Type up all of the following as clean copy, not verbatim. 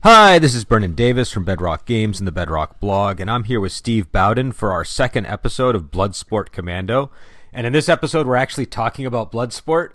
Hi, this is Brennan Davis from Bedrock Games and the Bedrock blog, and I'm here with Steve Bowden for our second episode of Bloodsport Commando. And in this episode, we're actually talking about Bloodsport.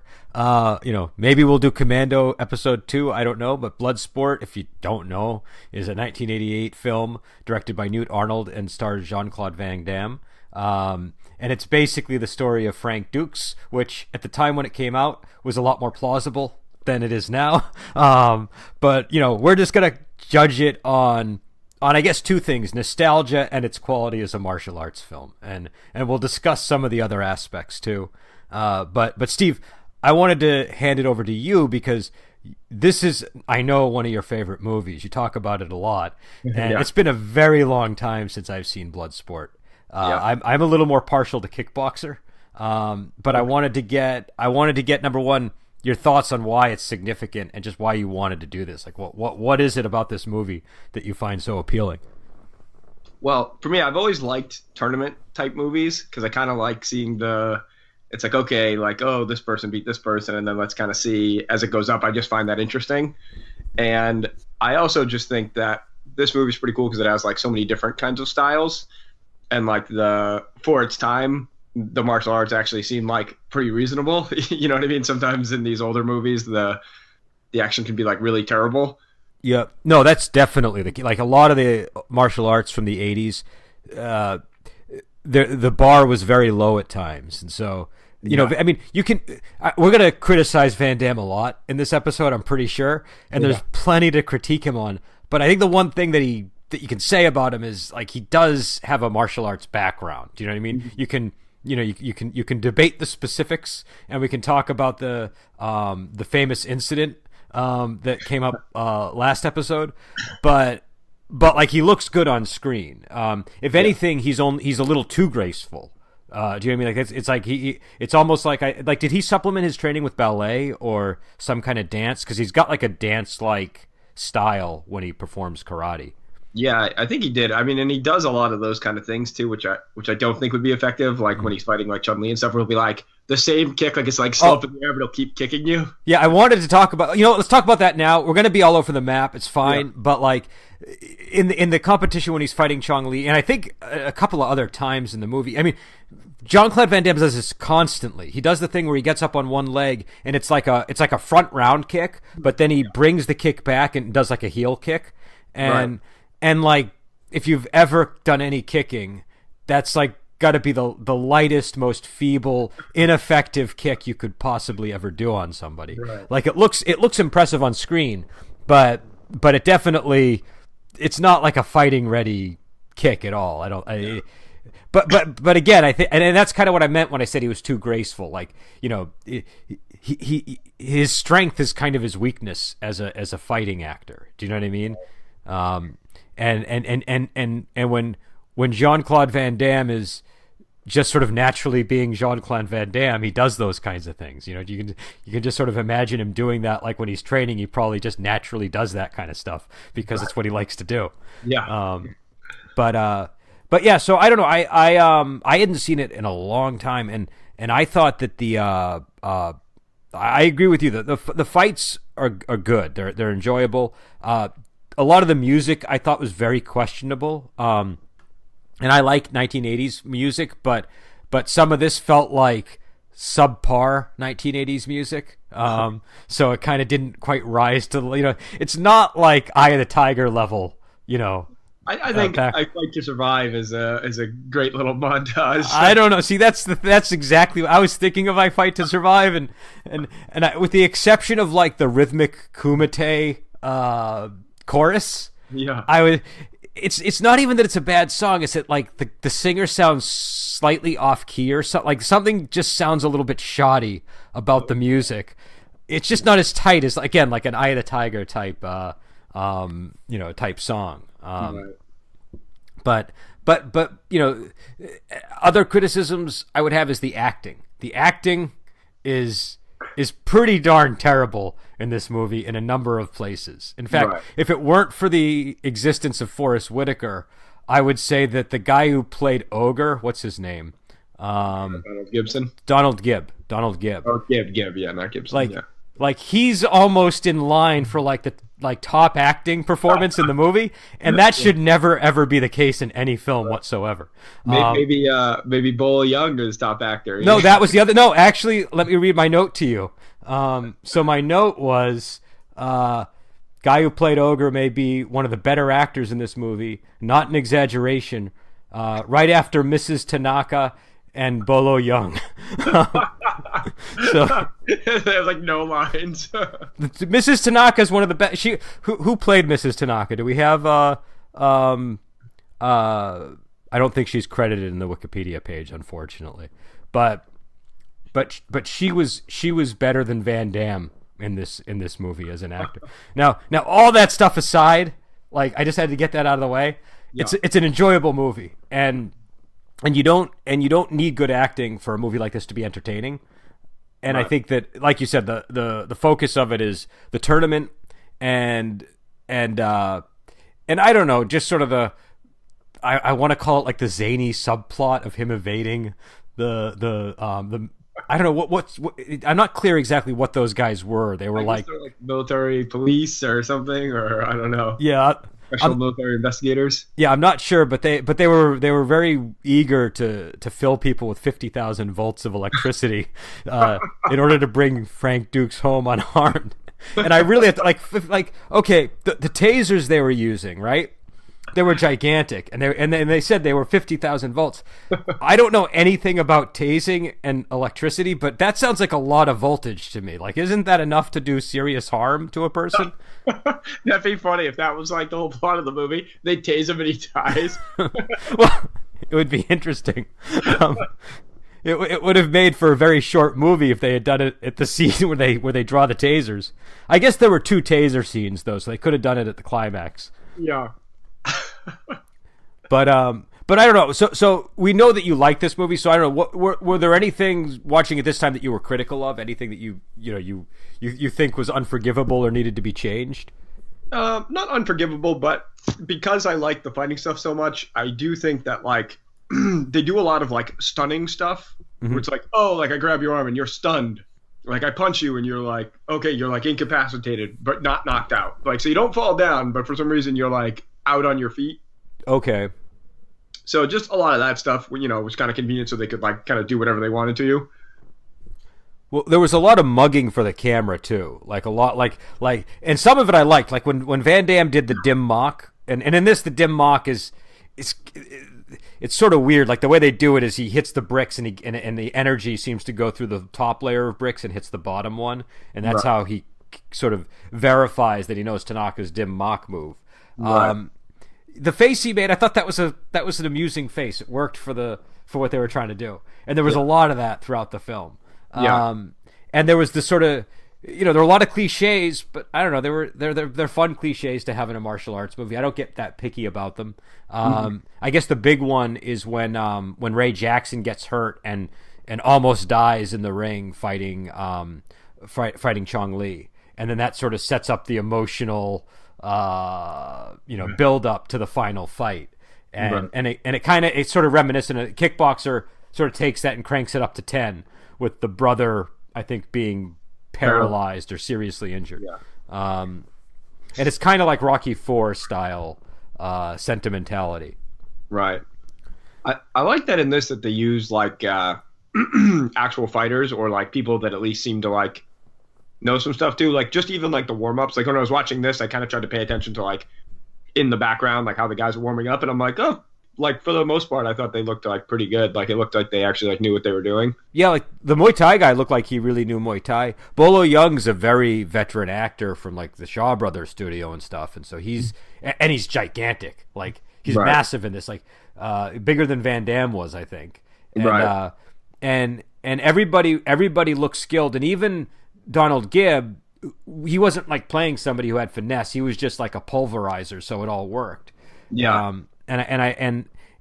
Maybe we'll do Commando episode 2, I don't know, but Bloodsport, if you don't know, is a 1988 film directed by Newt Arnold and stars Jean-Claude Van Damme. And it's basically the story of Frank Dukes, which at the time when it came out was a lot more plausible than it is now. But we're just gonna judge it on I guess two things: nostalgia and its quality as a martial arts film, and we'll discuss some of the other aspects too. But Steve, I wanted to hand it over to you because this is, I know, one of your favorite movies. You talk about it a lot, and Yeah. it's been a very long time since I've seen Bloodsport. I'm a little more partial to Kickboxer, but I wanted to get number one, your thoughts on why it's significant and just why you wanted to do this. Like, what is it about this movie that you find so appealing? Well, for me, I've always liked tournament type movies because I kind of like seeing it's like, okay, like, oh, this person beat this person, and then let's kind of see as it goes up. I just find that interesting. And I also just think that this movie's pretty cool because it has like so many different kinds of styles. And like for its time, the martial arts actually seem like pretty reasonable. You know what I mean? Sometimes in these older movies, the action can be like really terrible. Yeah, no, that's definitely the key. Like a lot of the martial arts from the 80s, the bar was very low at times. And so, I mean, we're going to criticize Van Damme a lot in this episode, I'm pretty sure. And there's plenty to critique him on. But I think the one thing that you can say about him is like he does have a martial arts background. Do you know what I mean? Mm-hmm. You can debate the specifics, and we can talk about the famous incident that came up last episode, but like he looks good on screen. If anything, he's a little too graceful. Do you know what I mean? Like it's like it's almost like did he supplement his training with ballet or some kind of dance? Because he's got like a dance like style when he performs karate. Yeah, I think he did. I mean, and he does a lot of those kind of things too, which I don't think would be effective. Like when he's fighting like Chun-Li and stuff, where he'll be like the same kick, like it's like still up in the air, but he'll keep kicking you. Yeah, I wanted to talk about. Let's talk about that now. We're going to be all over the map. It's fine, but like in the competition when he's fighting Chong-Li, and I think a couple of other times in the movie. I mean, Jean-Claude Van Damme does this constantly. He does the thing where he gets up on one leg and it's like a front round kick, but then he brings the kick back and does like a heel kick, and. Right. And like, if you've ever done any kicking, that's like got to be the lightest, most feeble, ineffective kick you could possibly ever do on somebody. Right. Like it looks impressive on screen, but it's not like a fighting ready kick at all. But again, I think, and that's kind of what I meant when I said he was too graceful. Like, his strength is kind of his weakness as a fighting actor. Do you know what I mean? And when Jean-Claude Van Damme is just sort of naturally being Jean-Claude Van Damme, he does those kinds of things. You can just sort of imagine him doing that. Like when he's training, he probably just naturally does that kind of stuff because it's what he likes to do. Yeah. But yeah. So I don't know. I hadn't seen it in a long time, and I thought that I agree with you. The fights are good. They're enjoyable. A lot of the music I thought was very questionable, and I like 1980s music, but some of this felt like subpar 1980s music. So it kind of didn't quite rise to it's not like Eye of the Tiger level. I think I Fight to Survive is a great little montage. I don't know. See, that's exactly what I was thinking of. I Fight to Survive, and with the exception of like the rhythmic kumite chorus. Yeah. It's not even that it's a bad song. It's that like the singer sounds slightly off key or something. Like something just sounds a little bit shoddy about the music. It's just not as tight as, again, like an Eye of the Tiger type type song. Right. But other criticisms I would have is the acting. The acting is pretty darn terrible in this movie in a number of places. In fact, if it weren't for the existence of Forrest Whitaker, I would say that the guy who played Ogre, what's his name? Donald Gibson? Donald Gibb. Oh, Gibb, yeah, not Gibson. Like, yeah. Like he's almost in line for like the top acting performance in the movie, and that should never ever be the case in any film whatsoever. Maybe Bolo Young is top actor. No, that was the other. No, actually, let me read my note to you. So my note was, guy who played Ogre may be one of the better actors in this movie. Not an exaggeration. Right after Mrs. Tanaka and Bolo Young. So there's like no lines. Mrs. Tanaka is one of the best. Who played Mrs. Tanaka? Do we have? I don't think she's credited in the Wikipedia page, unfortunately. But she was better than Van Damme in this movie as an actor. Now all that stuff aside, like I just had to get that out of the way. Yeah. It's an enjoyable movie, and you don't need good acting for a movie like this to be entertaining. And right. I think that, like you said, the focus of it is the tournament and I don't know, just sort of I want to call it like the zany subplot of him evading the I don't know what I'm not clear exactly what those guys were. They were like military police or something, or I don't know. Yeah. Special military investigators. Yeah, I'm not sure, but they were very eager to fill people with 50,000 volts of electricity in order to bring Frank Dukes home unharmed. And I really have to, like okay, the tasers they were using, right? They were gigantic, and they said they were 50,000 volts. I don't know anything about tasing and electricity, but that sounds like a lot of voltage to me. Like, isn't that enough to do serious harm to a person? That'd be funny if that was like the whole plot of the movie. They tase him and he dies. Well, it would be interesting. It would have made for a very short movie if they had done it at the scene where they draw the tasers. I guess there were 2 taser scenes though, so they could have done it at the climax. Yeah. But I don't know. So we know that you like this movie. So I don't know. What were there any things watching it this time that you were critical of? Anything that you think was unforgivable or needed to be changed? Not unforgivable, but because I like the fighting stuff so much, I do think that like they do a lot of like stunning stuff. Mm-hmm. Where it's like, oh, like I grab your arm and you're stunned. Like I punch you and you're like, okay, you're like incapacitated but not knocked out. Like so you don't fall down, but for some reason you're like out on your feet. Okay. So just a lot of that stuff, was kind of convenient so they could like kind of do whatever they wanted to you. Well, there was a lot of mugging for the camera too. Like a lot like and some of it I liked. Like when Van Damme did the dim mock, and in this the dim mock it's sort of weird. Like the way they do it is he hits the bricks and the energy seems to go through the top layer of bricks and hits the bottom one, and that's right. How he sort of verifies that he knows Tanaka's dim mock move. Right. The face he made, I thought that was an amusing face. It worked for what they were trying to do, and there was a lot of that throughout the film. Yeah. And there was this sort of, there were a lot of cliches, but I don't know, they're fun cliches to have in a martial arts movie. I don't get that picky about them. I guess the big one is when Ray Jackson gets hurt and almost dies in the ring fighting Chong Li, and then that sort of sets up the emotional build up to the final fight, and right. It's sort of reminiscent of Kickboxer. Sort of takes that and cranks it up to 10 with the brother, I think, being paralyzed or seriously injured. Yeah. And it's kind of like Rocky IV style sentimentality. Right. I like that in this that they use like actual fighters or like people that at least seem to like know some stuff too. Like just even like the warm-ups. Like when I was watching this, I kind of tried to pay attention to like in the background, like how the guys were warming up, and I'm like, oh, like for the most part, I thought they looked like pretty good. Like it looked like they actually like knew what they were doing. Yeah, like the Muay Thai guy looked like he really knew Muay Thai. Bolo Young's a very veteran actor from like the Shaw Brothers studio and stuff, and so he's gigantic. Like he's right. Massive in this, like bigger than Van Damme was, I think. And, right. And everybody looks skilled, and even Donald Gibb, he wasn't like playing somebody who had finesse. He was just like a pulverizer, so it all worked. Yeah. And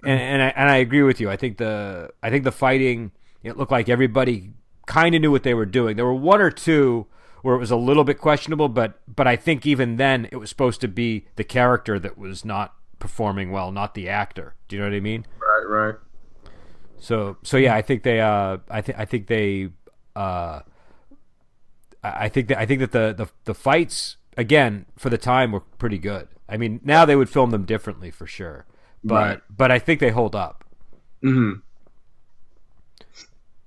I agree with you. I think the fighting, it looked like everybody kind of knew what they were doing. There were one or two where it was a little bit questionable, but I think even then it was supposed to be the character that was not performing well, not the actor. Do you know what I mean? Right. So yeah, I think they I think that the fights again for the time were pretty good. I mean, now they would film them differently for sure, but I think they hold up. Mm-hmm.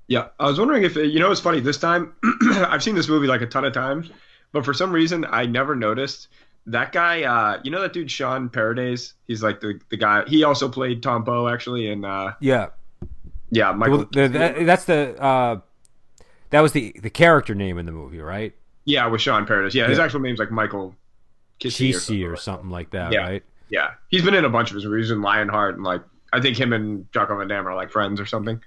Yeah, I was wondering if it's funny this time. I've seen this movie like a ton of times, but for some reason I never noticed that guy. That dude Sean Paradise. He's like the guy. He also played Tom Poe actually, and Michael. That was the character name in the movie, right? Yeah, with Sean Paradise. Yeah, his actual name's like Michael Kissy or something like that, right? Yeah, he's been in a bunch of his movies. He's in Lionheart, and like I think him and Jocko Van Damme are like friends or something.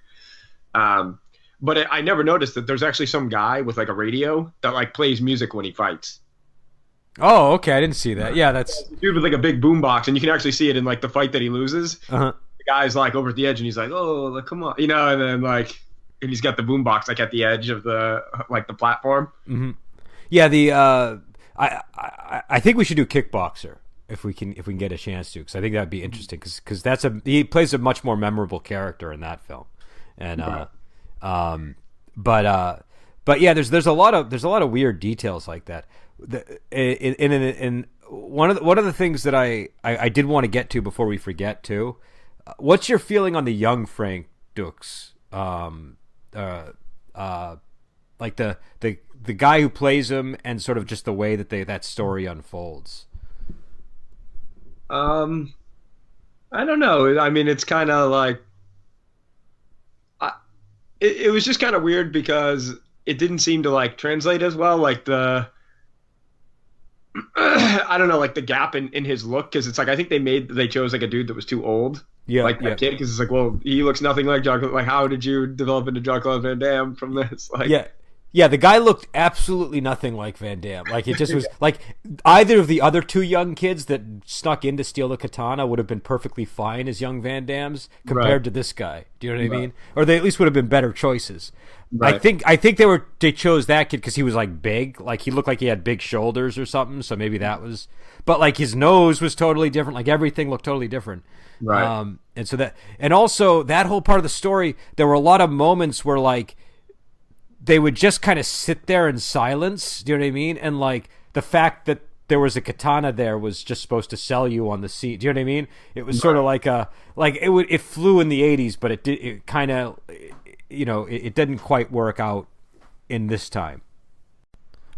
But I never noticed that there's actually some guy with like a radio that like plays music when he fights. Oh, okay, I didn't see that. Yeah, that's a dude with like a big boombox, and you can actually see it in like the fight that he loses. Uh-huh. The guy's like over at the edge, and he's like, "Oh, like, come on," and then like, and he's got the boombox like at the edge of the platform. Mm-hmm. Yeah, I think we should do Kickboxer if we can get a chance to, because I think that'd be interesting because he plays a much more memorable character in that film, and but yeah, there's a lot of weird details like that. In one of the things that I did want to get to before we forget too. What's your feeling on the young Frank Dux? Like the guy who plays him, and sort of just the way that story unfolds. I don't know. I mean, it's kind of like it was just kind of weird because it didn't seem to like translate as well. Like I don't know, like the gap in his look, because it's like I think they chose like a dude that was too old. Yeah, like that kid, because it's like, well, he looks nothing like Jean-Claude. Like, how did you develop into Jean-Claude Van Damme from this? Like, yeah, the guy looked absolutely nothing like Van Damme. Like, it just was like either of the other two young kids that snuck in to steal the katana would have been perfectly fine as young Van Dammes compared to this guy. Do you know what I mean? Or they at least would have been better choices. Right. I think they chose that kid because he was like big, like he looked like he had big shoulders or something. So maybe that was, but like his nose was totally different. Like everything looked totally different. Right. And also that whole part of the story, there were a lot of moments where like they would just kind of sit there in silence. Do you know what I mean? And like the fact that there was a katana there was just supposed to sell you on the seat. Do you know what I mean? It was sort of like it flew in the 80s, but it kind of, it didn't quite work out in this time.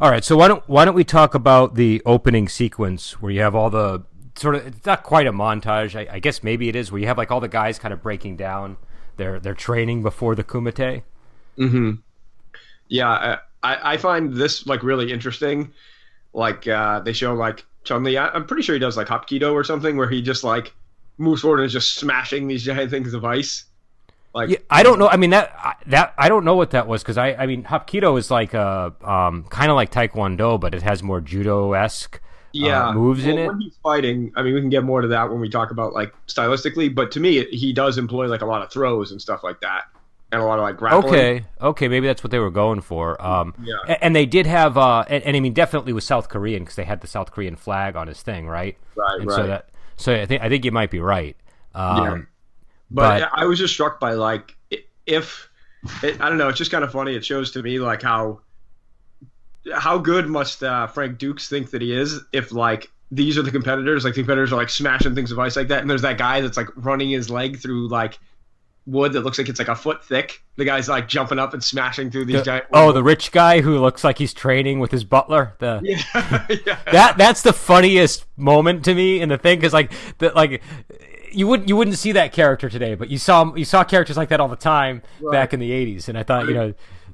All right, so why don't we talk about the opening sequence where you have all the sort of, it's not quite a montage, I guess maybe it is, where you have like all the guys kind of breaking down their training before the kumite. Mm-hmm. Yeah, I find this like really interesting. Like they show like Chun-Li, I'm pretty sure he does like Hapkido or something, where he just like moves forward and is just smashing these giant things of ice. Like, yeah, I don't know. I mean that I don't know what that was, because I mean Hapkido is like kind of like Taekwondo, but it has more judo-esque moves in it. When he's fighting, I mean, we can get more to that when we talk about like stylistically, but to me he does employ like a lot of throws and stuff like that, and a lot of like grappling. Okay, maybe that's what they were going for. And they did have and I mean definitely was South Korean, because they had the South Korean flag on his thing, right? Right. So I think you might be right. But I was just struck by like I don't know, it's just kind of funny. It shows to me like how good must Frank Dux think that he is if like these are the competitors. Like the competitors are like smashing things of ice like that, and there's that guy that's like running his leg through like wood that looks like it's like a foot thick. The guy's like jumping up and smashing through these giant. Oh, the rich guy who looks like he's training with his butler. That's the funniest moment to me in the thing, because like you wouldn't see that character today, but you saw characters like that all the time back in the 80s, and I thought,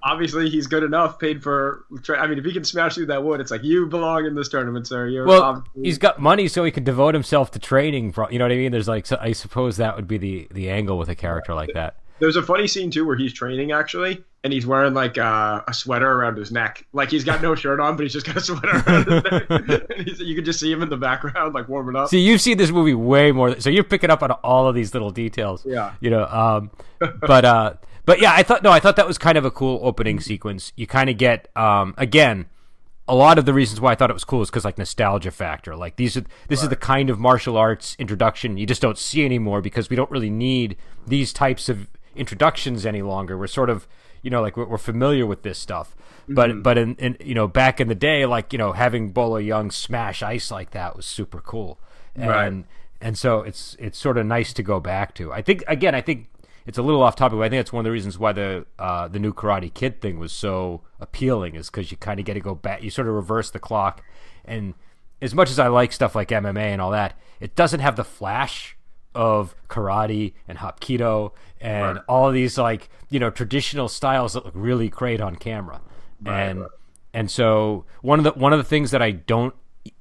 obviously he's good enough, paid for. I mean, if he can smash through that wood, it's like, you belong in this tournament, sir. He's got money, so he can devote himself to training. You know what I mean? There's like, so I suppose that would be the angle with a character like that. There's a funny scene too where he's training actually, and he's wearing like a sweater around his neck. Like he's got no shirt on, but he's just got a sweater around his neck. And you can just see him in the background, like warming up. See, you've seen this movie way more, so you're picking up on all of these little details. Yeah. But yeah, I thought that was kind of a cool opening sequence. You kind of get again, a lot of the reasons why I thought it was cool is because like nostalgia factor. Like this is the kind of martial arts introduction you just don't see anymore, because we don't really need these types of introductions any longer. We're sort of, like we're familiar with this stuff. But in back in the day, like, having Bolo Young smash ice like that was super cool. And so it's sort of nice to go back to. I think it's a little off topic, but I think that's one of the reasons why the new Karate Kid thing was so appealing, is because you kind of get to go back. You sort of reverse the clock. And as much as I like stuff like MMA and all that, it doesn't have the flash of karate and Hapkido and all of these, like, traditional styles that look really great on camera. And so one of the things that I don't,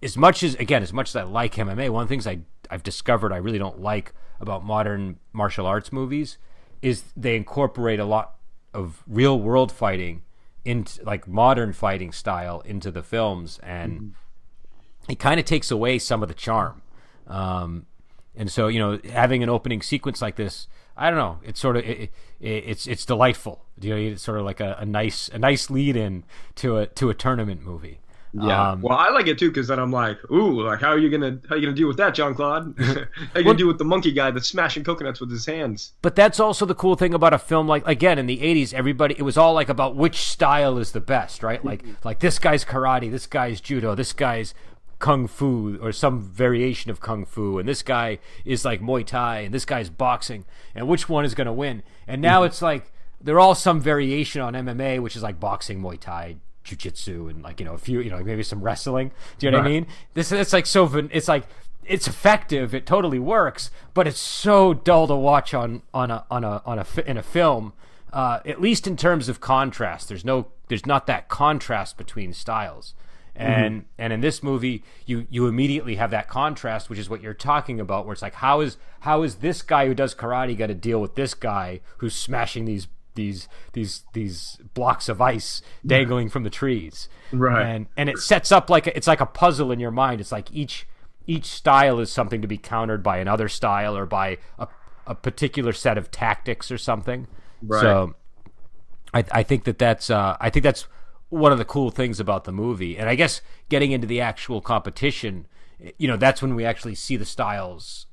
as much as I like MMA, one of the things I've discovered I really don't like about modern martial arts movies is they incorporate a lot of real world fighting into, like, modern fighting style into the films, and it kind of takes away some of the charm. And so, having an opening sequence like this, I don't know, it's sort of it's delightful. It's sort of like a nice lead in to a tournament movie. Yeah. Well, I like it too, because then I'm like, ooh, like, how are you gonna deal with that, Jean-Claude? How you gonna deal with the monkey guy that's smashing coconuts with his hands? But that's also the cool thing about a film, like, again, in the 80s, it was all like about which style is the best, right? Like this guy's karate, this guy's judo, this guy's kung fu or some variation of kung fu, and this guy is like Muay Thai, and this guy's boxing, and which one is going to win? And now it's like they're all some variation on MMA, which is like boxing, Muay Thai, jiu-jitsu, and, like, a few, maybe some wrestling. Do you know what I mean? It's like, so it's like, it's effective, it totally works, but it's so dull to watch in a film. At least in terms of contrast, there's not that contrast between styles. And in this movie, you immediately have that contrast, which is what you're talking about, where it's like, how is this guy who does karate got to deal with this guy who's smashing these blocks of ice dangling from the trees, right? And it sets up it's like a puzzle in your mind. It's like each style is something to be countered by another style, or by a particular set of tactics or something. Right. So I think that's one of the cool things about the movie. And I guess getting into the actual competition, that's when we actually see the styles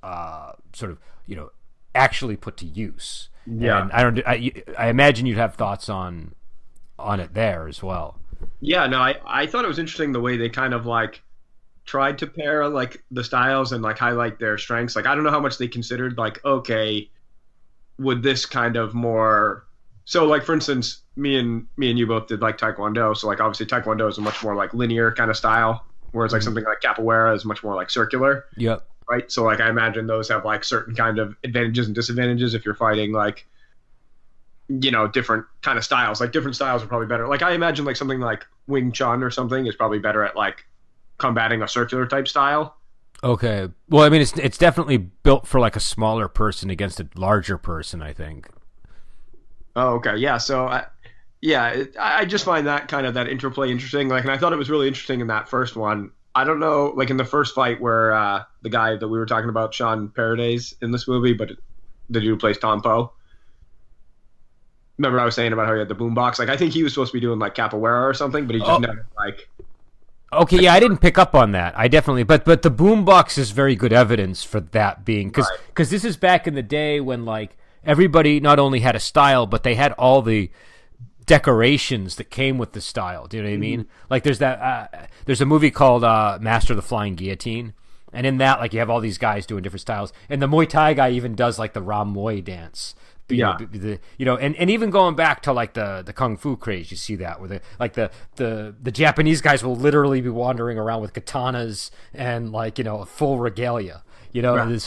sort of, actually put to use. Yeah. And I imagine you'd have thoughts on it there as well. Yeah, no, I thought it was interesting the way they kind of, like, tried to pair, like, the styles and, like, highlight their strengths. Like, I don't know how much they considered, like, okay, would this kind of more... So, like, for instance, me and you both did, like, Taekwondo. So, like, obviously Taekwondo is a much more, like, linear kind of style, whereas, like, something like Capoeira is much more, like, circular. Yep. Right? So, like, I imagine those have, like, certain kind of advantages and disadvantages if you're fighting, like, different kind of styles. Like, different styles are probably better. Like, I imagine, like, something like Wing Chun or something is probably better at, like, combating a circular type style. Okay. Well, I mean, it's definitely built for, like, a smaller person against a larger person, I think. Oh, okay. Yeah. So, I just find that kind of that interplay interesting. Like, and I thought it was really interesting in that first one. I don't know, like, in the first fight where the guy that we were talking about, Sean Paradise, in this movie, but the dude who plays Tom Poe. Remember I was saying about how he had the boombox? Like, I think he was supposed to be doing, like, Capoeira or something, but he just never, like... Okay, yeah, I didn't pick up on that. I definitely... But the boombox is very good evidence for that being... Because this is back in the day when, like, everybody not only had a style, but they had all the decorations that came with the style. Do you know what I mean? Like, there's a movie called Master of the Flying Guillotine, and in that, like, you have all these guys doing different styles, and the Muay Thai guy even does, like, the Ram Muay dance. And even going back to, like, the Kung Fu craze, you see that where the Japanese guys will literally be wandering around with katanas and, like, a full regalia, right.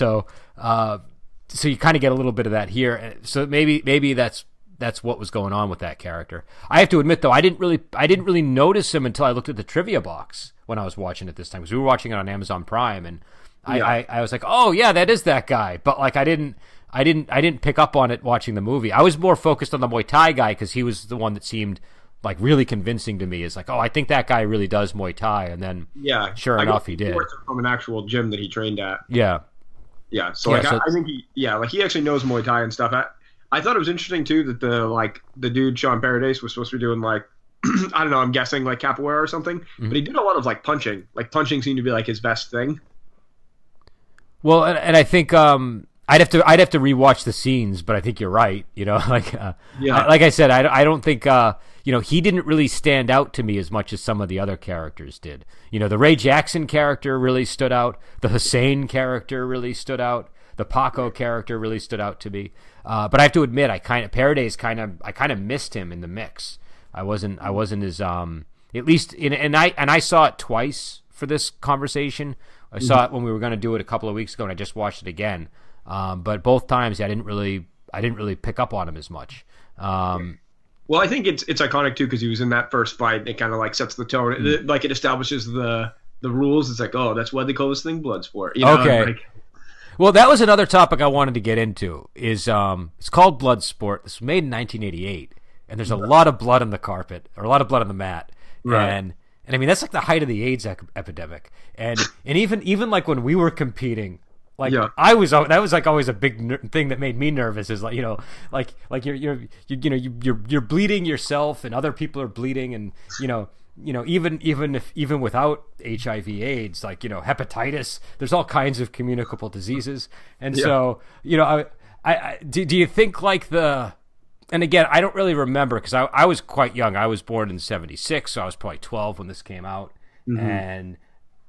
So you kind of get a little bit of that here. So maybe that's what was going on with that character. I have to admit, though, I didn't really notice him until I looked at the trivia box when I was watching it this time, because we were watching it on Amazon Prime, and I was like, oh yeah, that is that guy. But, like, I didn't pick up on it watching the movie. I was more focused on the Muay Thai guy, because he was the one that seemed, like, really convincing to me. It's like, oh, I think that guy really does Muay Thai, and then sure enough, he did. From an actual gym that he trained at. Yeah. Yeah, so I think he actually knows Muay Thai and stuff. I thought it was interesting too that the dude Sean Paradise was supposed to be doing, like, I don't know, I'm guessing, like, Capoeira or something, but he did a lot of, like, punching. Like, punching seemed to be, like, his best thing. Well, and I think I I'd have to rewatch the scenes, but I think you're right. Like Yeah. like I said, I don't think he didn't really stand out to me as much as some of the other characters did. The Ray Jackson character really stood out. The Hussein character really stood out. The Paco character really stood out to me. But I have to admit, I kind of missed him in the mix. I wasn't as at least and I saw it twice for this conversation. I saw it when we were going to do it a couple of weeks ago, and I just watched it again. But both times I didn't really pick up on him as much. Well, I think it's iconic too because he was in that first fight. It kind of like sets the tone. Like it establishes the rules. It's like, oh, that's why they call this thing Bloodsport. Okay. Like, well, that was another topic I wanted to get into. Is it's called Bloodsport. This was made in 1988, and there's a lot of blood on the carpet or a lot of blood on the mat. Right. And I mean that's like the height of the AIDS epidemic. And even like when we were competing. Like that was like always a big thing that made me nervous. Is like like you're bleeding yourself and other people are bleeding, and even without HIV/AIDS, like hepatitis, there's all kinds of communicable diseases, and so I do you think like and again I don't really remember because I was quite young. I was born in '76, so I was probably 12 when this came out, and.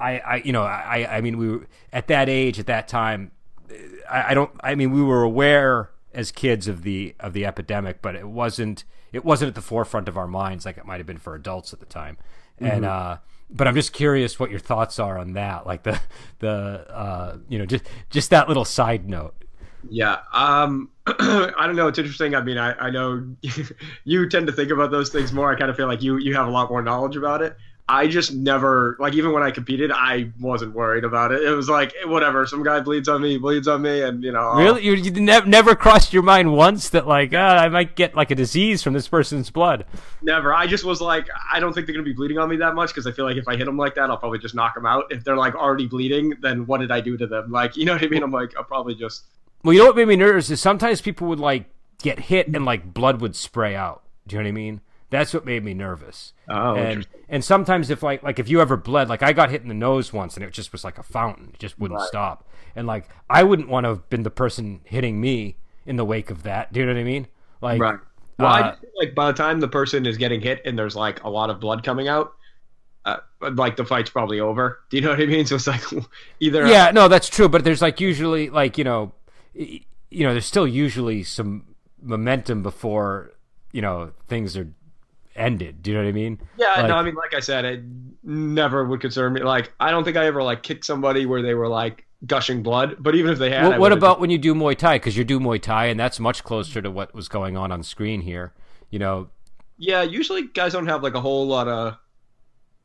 I mean, we were at that age, at that time. We were aware as kids of the epidemic, but it wasn't at the forefront of our minds like it might have been for adults at the time. And but I'm just curious what your thoughts are on that, like just that little side note. Yeah. I don't know. It's interesting. I mean, I know you tend to think about those things more. I kind of feel like you have a lot more knowledge about it. I just never, like, even when I competed, I wasn't worried about it. It was like, whatever, some guy bleeds on me, and, Really? You never crossed your mind once that, like, I might get, like, a disease from this person's blood? Never. I just was like, I don't think they're going to be bleeding on me that much, because I feel like if I hit them like that, I'll probably just knock them out. If they're, like, already bleeding, then what did I do to them? Like, you know what I mean? I'm like, I'll probably just... Well, you know what made me nervous is sometimes people would, like, get hit and, like, blood would spray out. Do you know what I mean? That's what made me nervous. Oh, and sometimes if like if you ever bled, like I got hit in the nose once and it just was like a fountain. It just wouldn't stop. And like I wouldn't want to have been the person hitting me in the wake of that. Do you know what I mean? Like, right. Well, I just feel like by the time the person is getting hit and there's like a lot of blood coming out, like the fight's probably over. Do you know what I mean? So it's like either. Yeah, no, that's true. But there's like usually like there's still usually some momentum before things are ended. Do you know what I mean? Yeah, like, no, I mean, like I said, it never would concern me. Like, I don't think I ever like kicked somebody where they were like gushing blood. But even if they had, what about when you do Muay Thai? Because you do Muay Thai, and that's much closer to what was going on screen here. Yeah, usually guys don't have like a whole lot of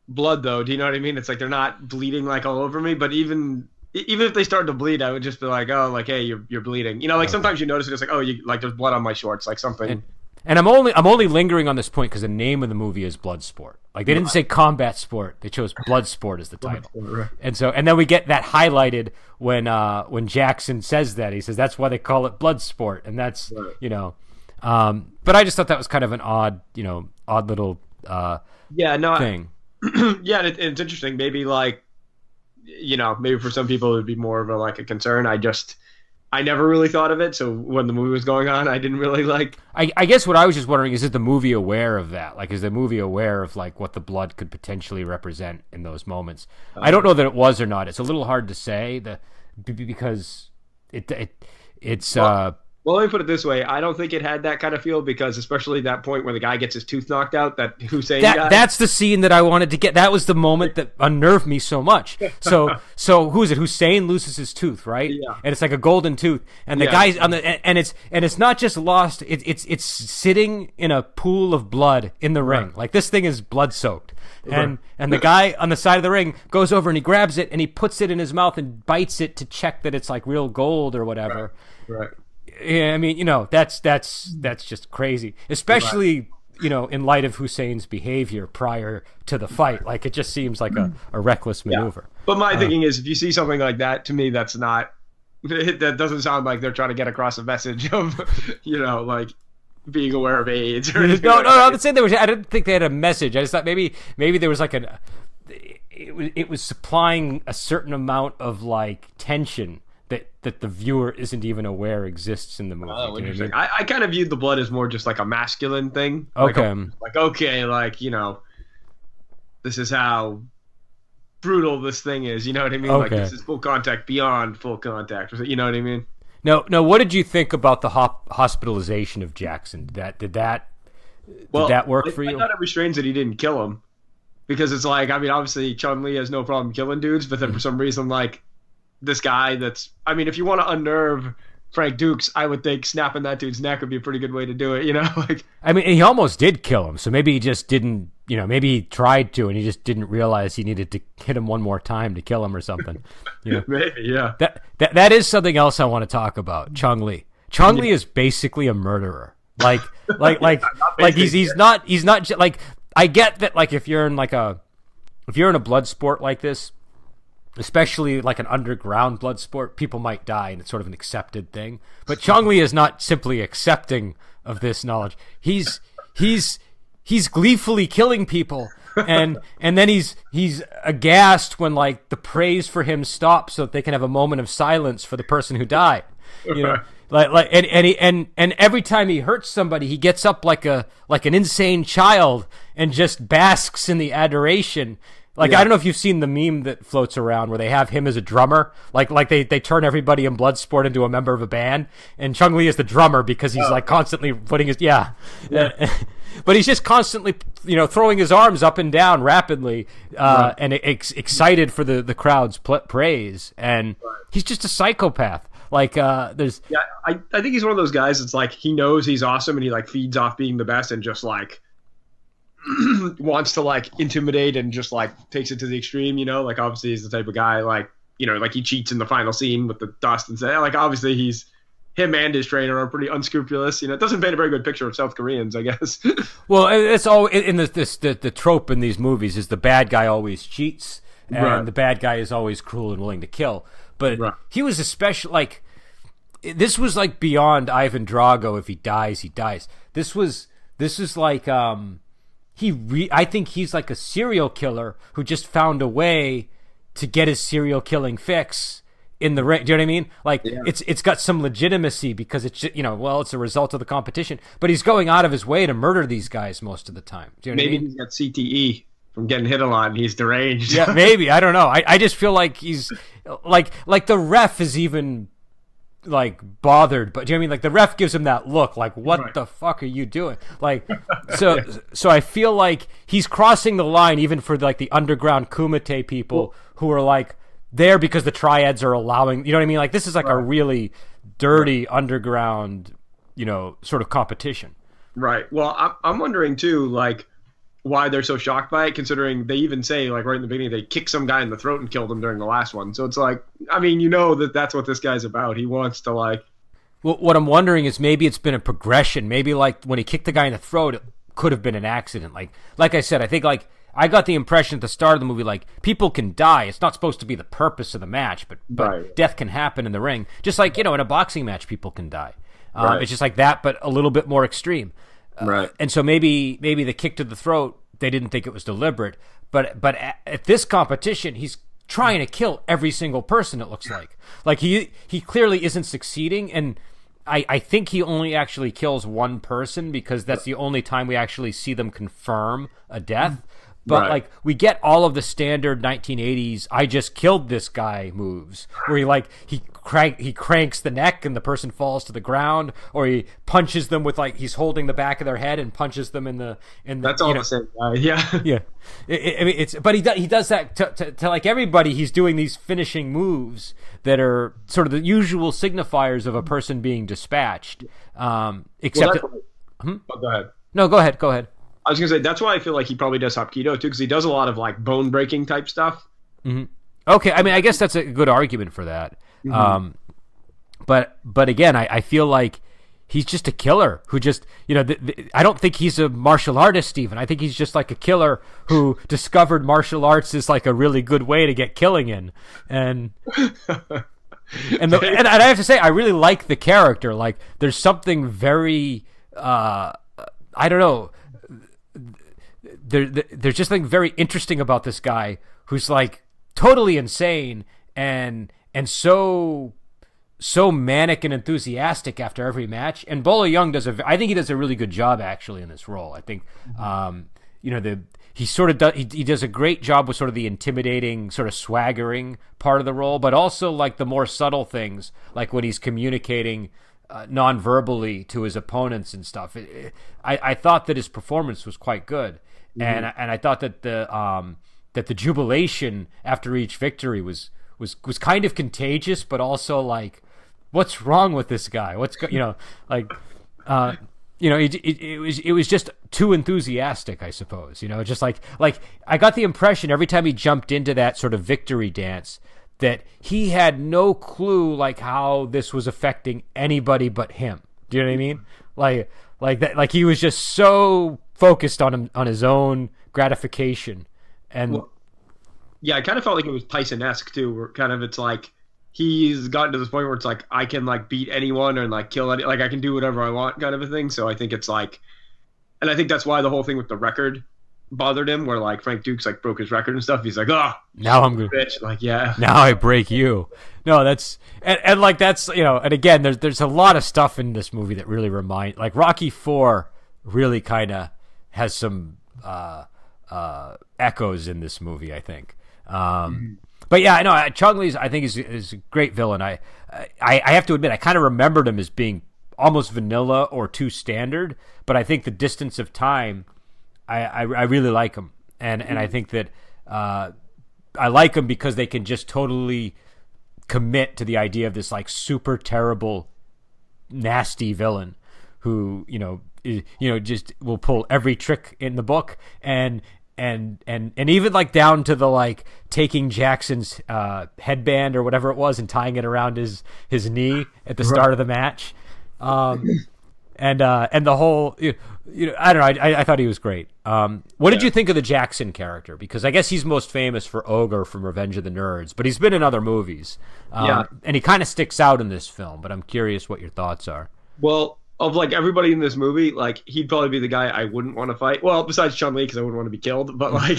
blood, though. Do you know what I mean? It's like they're not bleeding like all over me. But even if they started to bleed, I would just be like, oh, like, hey, you're bleeding. Like sometimes you notice it. It's like, oh, there's blood on my shorts, like something. And I'm only lingering on this point because the name of the movie is Bloodsport. Like they didn't say combat sport; they chose Bloodsport as the title. Right. And then we get that highlighted when Jackson says that. He says that's why they call it Bloodsport, and that's right. But I just thought that was kind of an odd little thing. Yeah, it's interesting. Maybe like maybe for some people it would be more of a concern. I never really thought of it, so when the movie was going on, I didn't really like... I guess what I was just wondering is the movie aware of that? Like, is the movie aware of, like, what the blood could potentially represent in those moments? I don't know that it was or not. It's a little hard to say because it's... Well, let me put it this way. I don't think it had that kind of feel because especially that point where the guy gets his tooth knocked out, that Hussein guy. That's the scene that I wanted to get. That was the moment that unnerved me so much. So who is it? Hussein loses his tooth, right? Yeah. And it's like a golden tooth. And the guy's on and it's not just lost. It's sitting in a pool of blood in the ring. Like this thing is blood soaked. And the guy on the side of the ring goes over and he grabs it and he puts it in his mouth and bites it to check that it's like real gold or whatever. Right. Yeah, I mean, that's just crazy, especially in light of Hussein's behavior prior to the fight. Like it just seems like a reckless maneuver. But my thinking is, if you see something like that, to me, that's not. That doesn't sound like they're trying to get across a message of, like being aware of AIDS. Or anything no, I'm saying I didn't think they had a message. I just thought maybe there was like it was supplying a certain amount of like tension that the viewer isn't even aware exists in the movie. Oh, Do you know interesting. what I mean? I kind of viewed the blood as more just like a masculine thing. Okay. This is how brutal this thing is. You know what I mean? Okay. Like this is full contact beyond full contact. You know what I mean? No. What did you think about the hospitalization of Jackson? Did that work for you? I thought it was strange that he didn't kill him, because it's like, I mean, obviously Chun-Li has no problem killing dudes, but then for some reason, like, this guy if you want to unnerve Frank Dukes, I would think snapping that dude's neck would be a pretty good way to do it, you know? Like, I mean, he almost did kill him, so maybe he just didn't, maybe he tried to, and he just didn't realize he needed to hit him one more time to kill him or something. Maybe, yeah. That is something else I want to talk about. Chun-Li. Chun-Li is basically a murderer. Like he's not like, I get that, like, if you're in a blood sport like this, especially like an underground blood sport, people might die, and it's sort of an accepted thing. But Chun-Li is not simply accepting of this knowledge. He's gleefully killing people, and then he's aghast when, like, the praise for him stops so that they can have a moment of silence for the person who died. And every time he hurts somebody, he gets up like an insane child and just basks in the adoration. Like, yeah. I don't know if you've seen the meme that floats around where they have him as a drummer. Like they turn everybody in Bloodsport into a member of a band, and Chun-Li is the drummer because he's like constantly putting his but he's just constantly throwing his arms up and down rapidly and excited for the crowd's praise, and he's just a psychopath. Like I think he's one of those guys that's like, he knows he's awesome and he like feeds off being the best and just like wants to like intimidate and just like takes it to the extreme, like obviously he's the type of guy like, like he cheats in the final scene with the dust and say, like, obviously him and his trainer are pretty unscrupulous. It doesn't paint a very good picture of South Koreans, I guess. Well, it's all in the trope in these movies is the bad guy always cheats and the bad guy is always cruel and willing to kill. But he was especially like, this was like beyond Ivan Drago. If he dies, he dies. This is like, I think he's like a serial killer who just found a way to get his serial killing fix in the ring. Do you know what I mean? Like, it's got some legitimacy because it's, it's a result of the competition, but he's going out of his way to murder these guys most of the time. Do you know what I mean? Maybe he's got CTE from getting hit a lot and he's deranged. Yeah, maybe. I don't know. I just feel like he's like the ref is even like bothered, but do you know what I mean? Like, the ref gives him that look like, what the fuck are you doing? Like, so I feel like he's crossing the line even for like the underground Kumite people who are like there because the triads are allowing, you know what I mean? Like, this is like a really dirty underground, sort of competition. Right. Well, I'm wondering too, like, why they're so shocked by it, considering they even say, like, right in the beginning, they kicked some guy in the throat and killed him during the last one. So it's like, I mean, that's what this guy's about. He wants to, like... Well, what I'm wondering is maybe it's been a progression. Maybe, like, when he kicked the guy in the throat, it could have been an accident. Like I said, I think, like, I got the impression at the start of the movie, like, people can die. It's not supposed to be the purpose of the match, but death can happen in the ring. Just like, in a boxing match, people can die. It's just like that, but a little bit more extreme. And so maybe the kick to the throat, they didn't think it was deliberate, but at this competition, he's trying to kill every single person. It looks like he clearly isn't succeeding, and I think he only actually kills one person because that's the only time we actually see them confirm a death. But like, we get all of the standard 1980s I just killed this guy moves where he cranks the neck and the person falls to the ground, or he punches them with, like, he's holding the back of their head and punches them in the that's all the same guy. Yeah. I mean, but he does that to like everybody. He's doing these finishing moves that are sort of the usual signifiers of a person being dispatched. Except go ahead. No, go ahead. I was gonna say, that's why I feel like he probably does Hapkido too, because he does a lot of like bone breaking type stuff. Mm-hmm. Okay, I mean, I guess that's a good argument for that. Mm-hmm. But again, I feel like he's just a killer who just, I don't think he's a martial artist, Stephen. I think he's just like a killer who discovered martial arts is like a really good way to get killing in, and and I have to say, I really like the character. Like, there's something very, I don't know. There's just something very interesting about this guy who's like totally insane and so so manic and enthusiastic after every match. And Bola Young I think he does a really good job actually in this role. I think, he sort of does, he does a great job with sort of the intimidating, sort of swaggering part of the role, but also like the more subtle things, like when he's communicating non-verbally to his opponents and stuff. I thought that his performance was quite good. And I thought that the jubilation after each victory was kind of contagious, but also like, what's wrong with this guy? It was just too enthusiastic, I suppose. Just like I got the impression every time he jumped into that sort of victory dance that he had no clue like how this was affecting anybody but him. Do you know what I mean? Like that, like he was just so focused on his own gratification. And well, yeah, I kind of felt like it was Tyson-esque too, where kind of it's like he's gotten to this point where it's like I can like beat anyone and like kill any, like I can do whatever I want kind of a thing. So I think it's like, and I think that's why the whole thing with the record bothered him, where like Frank Dukes like broke his record and stuff. He's like, oh, now I'm good, bitch. Like, yeah, now I break you. No, that's and like that's and again, there's a lot of stuff in this movie that really like Rocky IV really kind of has some echoes in this movie, I think. But yeah, I know Chong Li's I think is a great villain. I have to admit I kind of remembered him as being almost vanilla or too standard, but I think the distance of time, I really like him, and I think that I like him because they can just totally commit to the idea of this like super terrible, nasty villain who just will pull every trick in the book and even like down to the like taking Jackson's headband or whatever it was and tying it around his knee at the start of the match, and the whole I don't know, I thought he was great. What did you think of the Jackson character? Because I guess he's most famous for Ogre from Revenge of the Nerds, but he's been in other movies, and he kind of sticks out in this film. But I'm curious what your thoughts are. Well, of like everybody in this movie, like he'd probably be the guy I wouldn't want to fight. Well, besides Chun-Li, because I wouldn't want to be killed. But like,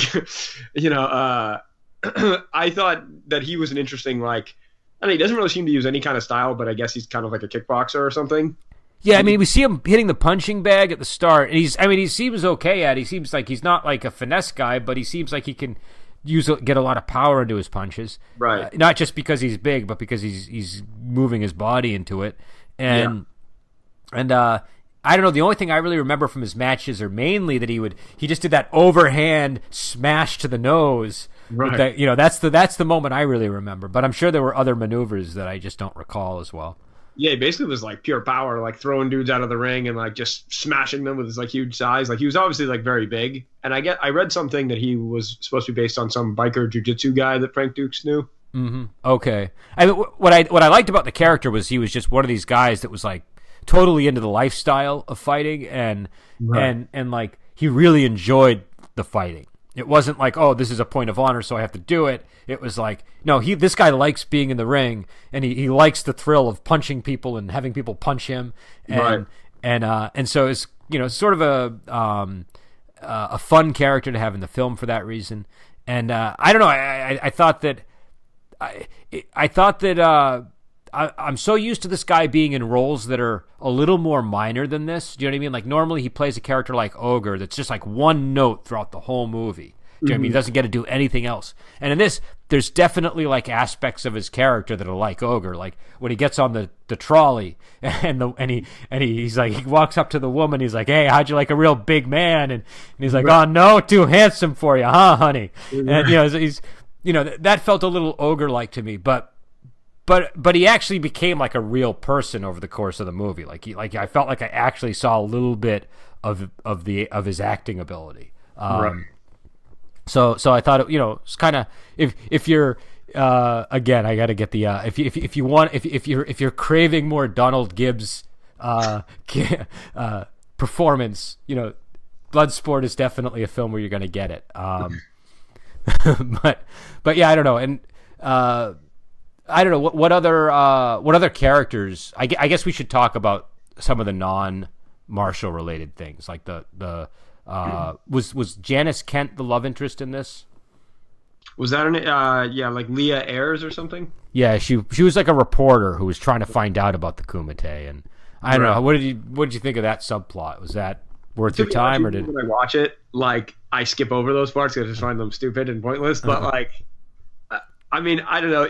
I thought that he was an interesting like. I mean, he doesn't really seem to use any kind of style, but I guess he's kind of like a kickboxer or something. Yeah, I mean, we see him hitting the punching bag at the start, and he seems okay at it. He seems like he's not like a finesse guy, but he seems like he can get a lot of power into his punches. Right. Not just because he's big, but because he's moving his body into it. And I don't know, the only thing I really remember from his matches are mainly that he just did that overhand smash to the nose. Right. That's the moment I really remember. But I'm sure there were other maneuvers that I just don't recall as well. Yeah, he basically was like pure power, like throwing dudes out of the ring and like just smashing them with his like huge size. Like he was obviously like very big. And I read something that he was supposed to be based on some biker jiu-jitsu guy that Frank Dukes knew. Mm-hmm. Okay. I mean, what I liked about the character was he was just one of these guys that was like totally into the lifestyle of fighting and like he really enjoyed the fighting. It wasn't like, oh, this is a point of honor, so I have to do it. It was like, no, this guy likes being in the ring, and he likes the thrill of punching people and having people punch him, and so it's sort of a fun character to have in the film for that reason. And I don't know, I thought that I'm so used to this guy being in roles that are a little more minor than this. Do you know what I mean? Like normally he plays a character like Ogre that's just like one note throughout the whole movie. Do you know what I mean? He doesn't get to do anything else. And in this, there's definitely like aspects of his character that are like Ogre. Like when he gets on the trolley and he's like, he walks up to the woman. He's like, hey, how'd you like a real big man? And he's like, oh no, too handsome for you, huh, honey? And he's that felt a little Ogre-like to me, but he actually became like a real person over the course of the movie. I felt like I actually saw a little bit of his acting ability. Right. So I thought it's kind of if you're again I got to get the if you're craving more Donald Gibbs performance, Bloodsport is definitely a film where you're going to get it. But yeah, I don't know, and I don't know what other characters. I guess we should talk about some of the non-martial related things, like was Janice Kent the love interest in this? Was that an yeah, like Leah Ayres or something? Yeah, she was like a reporter who was trying to find out about the Kumite, and I don't know. What did you think of that subplot? Was that worth your time, or did when I watch it, like I skip over those parts because I just find them stupid and pointless? But like, I mean, I don't know.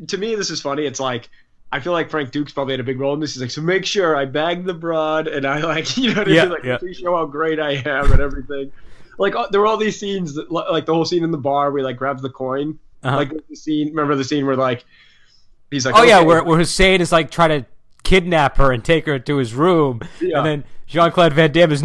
To me, this is funny. It's like I feel like Frank Duke's probably had a big role in this. He's like, so make sure I bag the broad and I like, you know what I mean? Like, please show how great I am and everything. Like there were all these scenes, that, like the whole scene in the bar where he like grabs the coin. Like the scene. Remember the scene where like he's like, oh okay. Yeah, where Hussein is like trying to kidnap her and take her to his room, and then Jean-Claude Van Damme is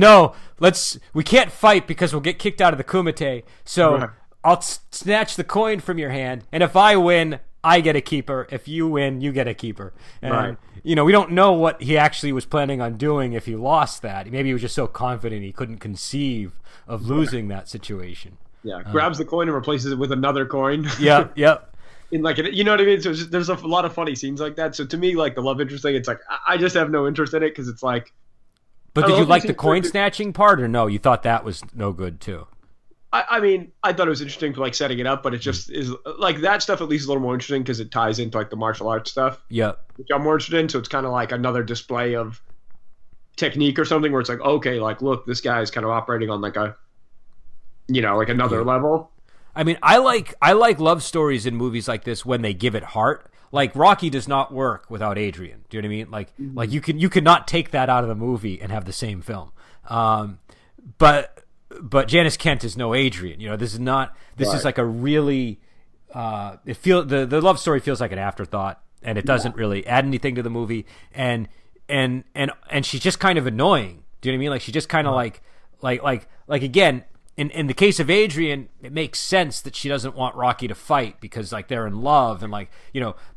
we can't fight because we'll get kicked out of the Kumite. So I'll snatch the coin from your hand, and if I win, I get a keeper. If you win, you get a keeper. And, we don't know what he actually was planning on doing if he lost that. Maybe he was just so confident he couldn't conceive of losing that situation. Yeah, grabs the coin and replaces it with another coin. Yep. In like, you know what I mean? So there's a lot of funny scenes like that. So to me, like the love interest thing, it's like, I just have no interest in it because it's like. But did you like the coin snatching part, or no? You thought that was no good too? I mean, I thought it was interesting for like setting it up, but it just is like that stuff at least is a little more interesting because it ties into like the martial arts stuff. Yeah, which I'm more interested in. So it's kind of like another display of technique or something where it's like, okay, like look, this guy is kind of operating on like a, like another level. I mean, I like love stories in movies like this when they give it heart. Like Rocky does not work without Adrian. Do you know what I mean? Like you could not take that out of the movie and have the same film. But Janice Kent is no Adrian. This is not. This is like a really. The love story feels like an afterthought, and it doesn't really add anything to the movie. And she's just kind of annoying. Do you know what I mean? Like she's just kind of like again. In the case of Adrian, it makes sense that she doesn't want Rocky to fight because like they're in love and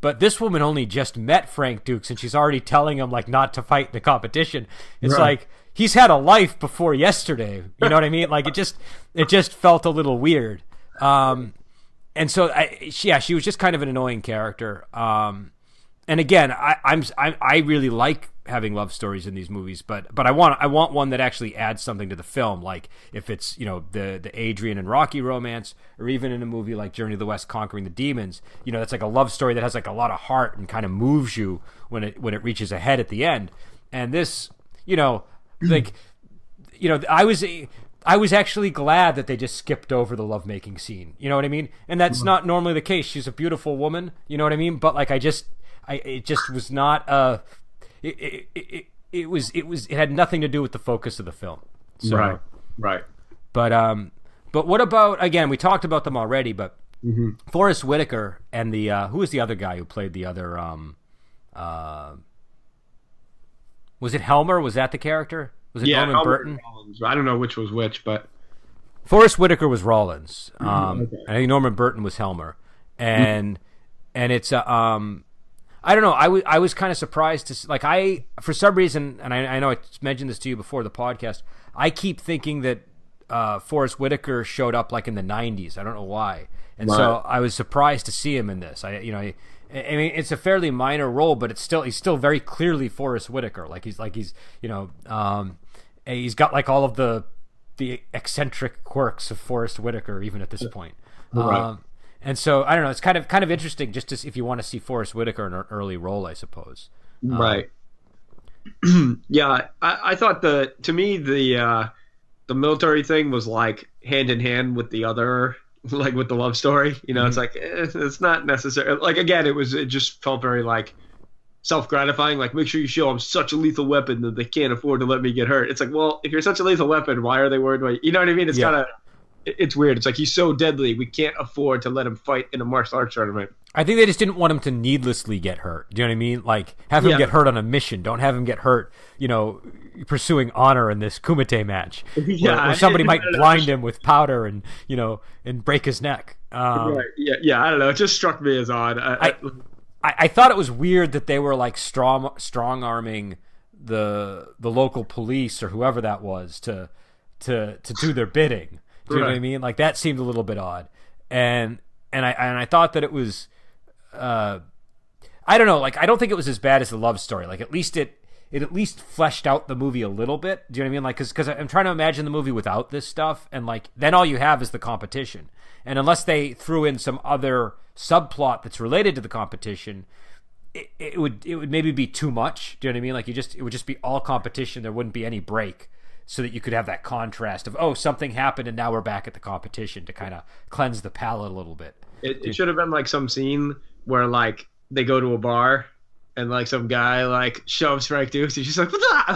but this woman only just met Frank Dukes and she's already telling him like not to fight in the competition. It's like he's had a life before yesterday. You know what I mean? Like it just felt a little weird. And so she was just kind of an annoying character. And again, I really like having love stories in these movies, but I want one that actually adds something to the film, like if it's the Adrian and Rocky romance, or even in a movie like Journey to the West Conquering the Demons, that's like a love story that has like a lot of heart and kind of moves you when it reaches a head at the end. And this, I was actually glad that they just skipped over the lovemaking scene. You know what I mean? And that's not normally the case. She's a beautiful woman. You know what I mean? But like it just was not it had nothing to do with the focus of the film. So, right. But what about, again, we talked about them already, but Forrest Whitaker and the who was the other guy who played the other was it Helmer? Was that the character? Was it Norman Burton? I don't know which was which, but Forrest Whitaker was Rollins. I think Norman Burton was Helmer. And it's I don't know. I was kind of surprised to like for some reason, and I know I mentioned this to you before the podcast. I keep thinking that Forrest Whitaker showed up like in the '90s. I don't know why, and so I was surprised to see him in this. I mean, it's a fairly minor role, but he's still very clearly Forrest Whitaker. He's he's got like all of the eccentric quirks of Forrest Whitaker even at this point. And so I don't know. It's kind of interesting just if you want to see Forrest Whitaker in an early role, I suppose. Right. Yeah, I thought to me the military thing was like hand in hand with the other, like with the love story. It's like it's not necessary. Like again, it just felt very like self-gratifying. Like make sure you show I'm such a lethal weapon that they can't afford to let me get hurt. It's like, well, if you're such a lethal weapon, why are they worried about you? You know what I mean? It's kind of. It's weird. It's like he's so deadly, we can't afford to let him fight in a martial arts tournament. I think they just didn't want him to needlessly get hurt. Do you know what I mean? Like, have him get hurt on a mission. Don't have him get hurt, pursuing honor in this Kumite match. Where somebody might blind him with powder and, and break his neck. Right. Yeah, I don't know. It just struck me as odd. I thought it was weird that they were, like, strong-arming the local police or whoever that was to do their bidding. Do you know what I mean? Like that seemed a little bit odd, and I thought that it was, I don't know. Like I don't think it was as bad as the love story. Like at least it it at least fleshed out the movie a little bit. Do you know what I mean? Like, because I'm trying to imagine the movie without this stuff, and like then all you have is the competition, and unless they threw in some other subplot that's related to the competition, it would maybe be too much. Do you know what I mean? Like it would just be all competition. There wouldn't be any break, so that you could have that contrast of, oh, something happened and now we're back at the competition to kind of cleanse the palate a little bit. It should have been like some scene where like they go to a bar and like some guy like shoves Frank Dukes. He's just like,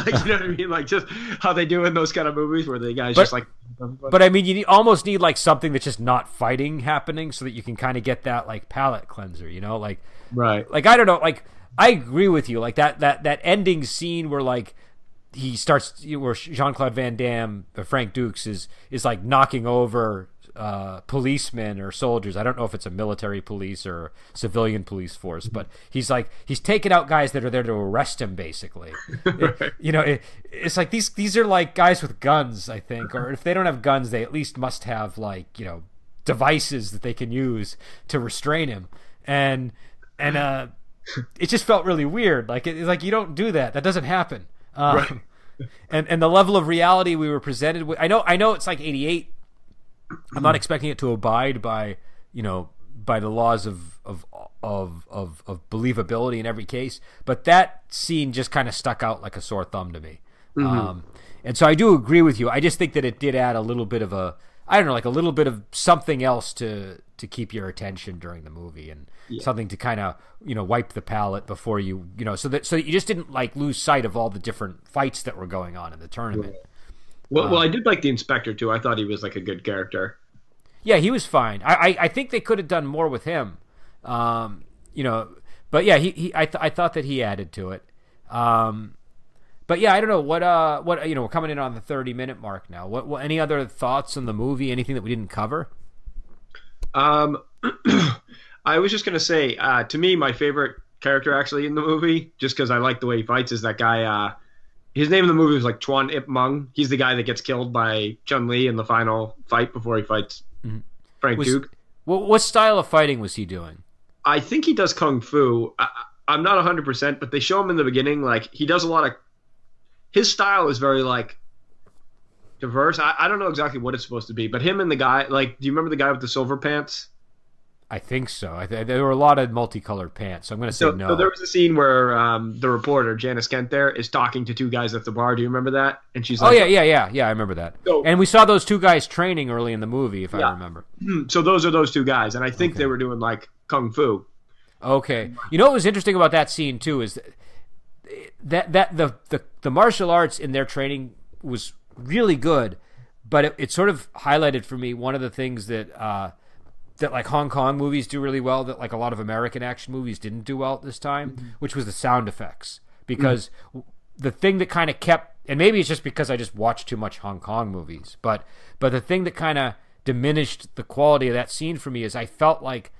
like, you know what I mean? Like just how they do in those kind of movies where the guys just like. But I mean, you almost need like something that's just not fighting happening, so that you can kind of get that like palate cleanser, you know? Like, right. Like I don't know. Like I agree with you. Like that ending scene where like he starts, where Jean-Claude Van Damme, Frank Dukes is like knocking over policemen or soldiers. I don't know if it's a military police or civilian police force, but he's taking out guys that are there to arrest him, basically. Right. It's like these are like guys with guns, I think, or if they don't have guns, they at least must have like, devices that they can use to restrain him. And it just felt really weird. Like it's like, you don't do that. That doesn't happen. Right. And the level of reality we were presented with, I know it's like 88. I'm not expecting it to abide by the laws of believability in every case, but that scene just kind of stuck out like a sore thumb to me. Mm-hmm. And so I do agree with you. I just think that it did add a little bit of a little bit of something else to keep your attention during the movie, and something to kind of wipe the palate before you so that you just didn't like lose sight of all the different fights that were going on in the tournament. Right. Well, I did like the Inspector too. I thought he was like a good character. Yeah, he was fine. I think they could have done more with him. But yeah, I thought that he added to it. But yeah, I don't know what we're coming in on the 30-minute mark now. What any other thoughts on the movie? Anything that we didn't cover? I was just gonna say, to me, my favorite character actually in the movie, just because I like the way he fights, is that guy. His name in the movie was like Chuan Ip Mung. He's the guy that gets killed by Chun-Li in the final fight before he fights Frank Duke. What style of fighting was he doing? I think he does Kung Fu. I'm not 100%, but they show him in the beginning. Like, he does a lot of... His style is very, like, diverse. I don't know exactly what it's supposed to be, but him and the guy... Like, do you remember the guy with the silver pants? I think so. There were a lot of multicolored pants, so I'm going to say no. So there was a scene where the reporter, Janice Kent there, is talking to two guys at the bar. Do you remember that? And she's like... Oh, yeah, I remember that. And we saw those two guys training early in the movie, if I remember. So those are those two guys, and I think they were doing, like, Kung Fu. Okay. You know what was interesting about that scene, too, is that the martial arts in their training was really good, but it sort of highlighted for me one of the things that like Hong Kong movies do really well, that like a lot of American action movies didn't do well at this time, which was the sound effects. Because the thing that kind of kept, and maybe it's just because I just watched too much Hong Kong movies, but the thing that kind of diminished the quality of that scene for me is I felt like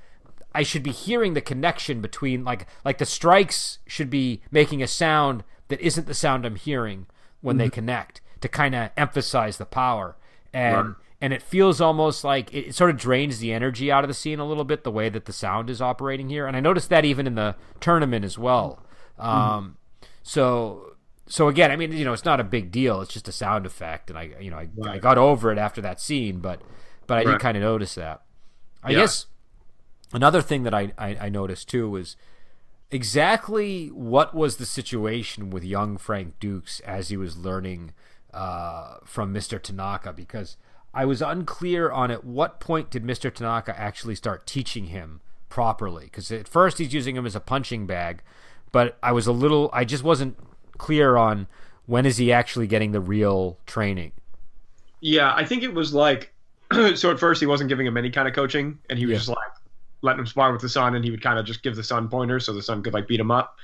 I should be hearing the connection between like the strikes should be making a sound that isn't the sound I'm hearing when they connect, to kind of emphasize the power. And it feels almost like it sort of drains the energy out of the scene a little bit, the way that the sound is operating here. And I noticed that even in the tournament as well. So again, I mean, it's not a big deal. It's just a sound effect. And I got over it after that scene, but I did kind of notice that. I guess another thing that I noticed too was exactly what was the situation with young Frank Dukes as he was learning from Mr. Tanaka, because I was unclear on at what point did Mr. Tanaka actually start teaching him properly, because at first he's using him as a punching bag, but I just wasn't clear on when is he actually getting the real training. Yeah, I think it was like, so at first he wasn't giving him any kind of coaching, and he was just like letting him spar with the son, and he would kind of just give the son pointers so the son could like beat him up,